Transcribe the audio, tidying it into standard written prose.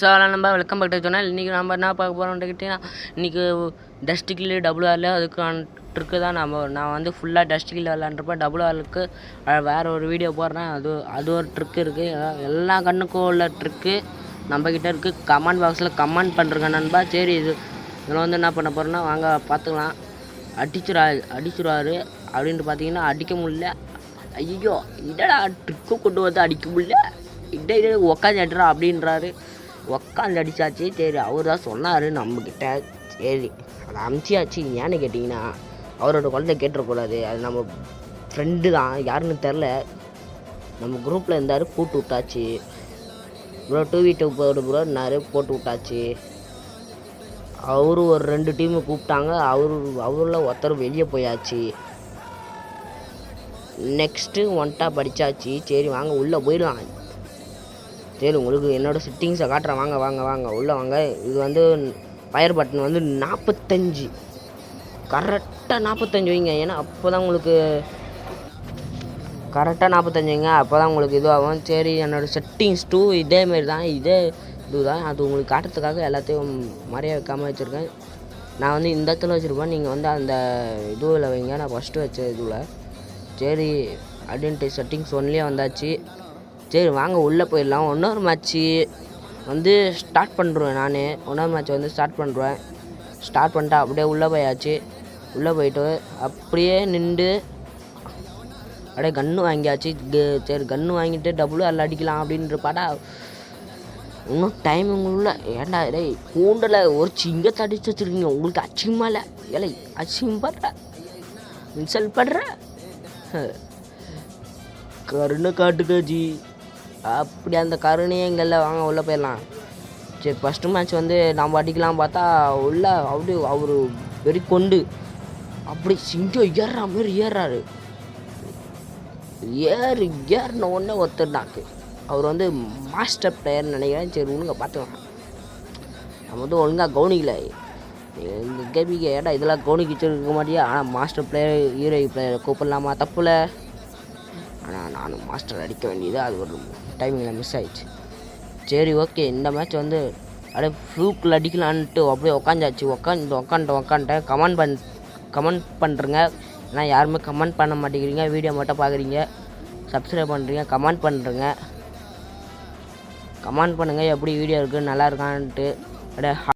So அதெல்லாம் நம்ம welcome back to channel. இன்றைக்கி நம்ம என்ன பார்க்க போகிறோம்னு கேட்டிங்கன்னா, இன்றைக்கி டஸ்ட் கில்லு டபுள் ஆரில் அதுக்கான ட்ரிக்கு தான் நான் வந்து ஃபுல்லாக டஸ்ட் கில்லு விளாண்டுருப்பேன். டபுள் ஆருக்கு வேறு ஒரு வீடியோ போடுறேன். அது ஒரு ட்ரிக்கு இருக்குது. எல்லா கண்ணுக்கும் உள்ள ட்ரிக்கு நம்மக்கிட்ட இருக்குது. கமெண்ட் பாக்ஸில் கமெண்ட் பண்ணுறேங்க நண்பா. சரி, இதில் வந்து என்ன பண்ண போகிறோன்னா வாங்க பார்த்துக்கலாம். அடிச்சுருவாரு அப்படின்ட்டு பார்த்தீங்கன்னா அடிக்க முடியல. ஐயோ இடடா ட்ரிக்கு கொண்டு வந்து அடிக்க முடியல, இட உக்காந்து அடிறா அப்படின்றாரு. உக்காந்து அடித்தாச்சு. சரி, அவர் தான் சொன்னார் நம்மக்கிட்ட. சரி, அதை அமுச்சியாச்சு. ஏன்னு கேட்டிங்கன்னா அவரோட குழந்தை கேட்டுறக்கூடாது. அது நம்ம ஃப்ரெண்டு தான், யாருன்னு தெரில. நம்ம குரூப்பில் இருந்தார், போட்டு விட்டாச்சு. ப்ரோ 2v2 போடு ப்ரோன்னாரு, போட்டு விட்டாச்சு. அவரு ஒரு 2 டீமு கூப்பிட்டாங்க. அவரில் ஒருத்தர் வெளியே போயாச்சு. நெக்ஸ்ட்டு ஒன்ட்டா படித்தாச்சு. சரி வாங்க உள்ளே போயிடலாம். சரி, உங்களுக்கு என்னோடய செட்டிங்ஸை காட்டுறேன். வாங்க வாங்க வாங்க உள்ளே வாங்க. இது வந்து ஃபயர் பட்டன் வந்து 45, கரெக்டாக 45 வைங்க. ஏன்னா அப்போ தான் உங்களுக்கு கரெக்டாக 45 வைங்க, அப்போ தான் உங்களுக்கு இதுவாகும். சரி, என்னோடய செட்டிங்ஸ் 2 இதேமாரி தான், இதுதான். அது உங்களுக்கு காட்டுறதுக்காக எல்லாத்தையும் மறைய வைக்காமல் வச்சுருக்கேன். நான் வந்து இந்த இடத்துல வச்சுருப்பேன், நீங்கள் வந்து அந்த இதுவில் வைங்க. நான் ஃபஸ்ட்டு வச்ச இதுவில். சரி, ஐடென்டி செட்டிங்ஸ் ஒன்லேயே வந்தாச்சு. சரி வாங்க உள்ளே போயிடலாம். இன்னொரு மேட்ச்சு வந்து ஸ்டார்ட் பண்ணுறேன். இன்னொரு மேட்ச் வந்து ஸ்டார்ட் பண்ணிட்டு அப்படியே உள்ளே போயாச்சு. உள்ளே போயிட்டு அப்படியே நின்று அப்படியே கன்று வாங்கியாச்சு. சரி, கன்று வாங்கிட்டு டபுள் அதில் அடிக்கலாம் அப்படின்ற பாடா. இன்னும் டைமிங்குள்ள ஏன்டா டேய் கூண்டில் ஒரு சிங்கத்தை அடிச்சு வச்சுருக்கீங்க. உங்களுக்கு அச்சிங்கமா இல்லை? ஏலை அச்சிங் படுற, இன்சல்ட் படுற, கருணை காட்டுக்க ஜி. அப்படி அந்த கருணையே இங்கல்ல. வாங்க உள்ளே போயிடலாம். சரி, ஃபஸ்ட்டு மேட்ச் வந்து நம்ம அடிக்கலாம் பார்த்தா உள்ள அப்படி அவர் வெறி கொண்டு அப்படி சிங்கம் ஏறுற மாதிரி ஏறுறாரு. ஏறின ஒன்றே ஒருத்தர் டாக்கு. அவர் வந்து மாஸ்டர் பிளேயர்னு நினைக்கிறேன். சரி ஒழுங்காக பார்த்துக்கலாம். நம்ம வந்து ஒழுங்காக கவனிக்கல. இந்த கேபிக்கு ஏடா இதெல்லாம் கவனிக்க வச்சுருக்க மாட்டியா? ஆனால் மாஸ்டர் பிளேயர் ஹீரோ பிளேயர் கூப்பிடலாமா? தப்புல. ஆனால் நானும் மாஸ்டர் அடிக்க வேண்டியது அது ஒரு டைமிங்கில் மிஸ் ஆகிடுச்சு. சரி ஓகே, இந்த மேட்ச் வந்து அப்படியே ஃப்ளூக்கில் அடிக்கலான்ட்டு அப்படியே உக்காந்தாச்சு. உக்காந்துட்டேன். கமெண்ட் பண்ணுறேங்க. ஏன்னா யாருமே கமெண்ட் பண்ண மாட்டேங்கிறீங்க, வீடியோ மட்டும் பார்க்குறீங்க, சப்ஸ்கிரைப் பண்ணுறீங்க, கமெண்ட் பண்ணுங்கள் எப்படி வீடியோ இருக்குது நல்லா இருக்கான்ட்டு. அப்படியே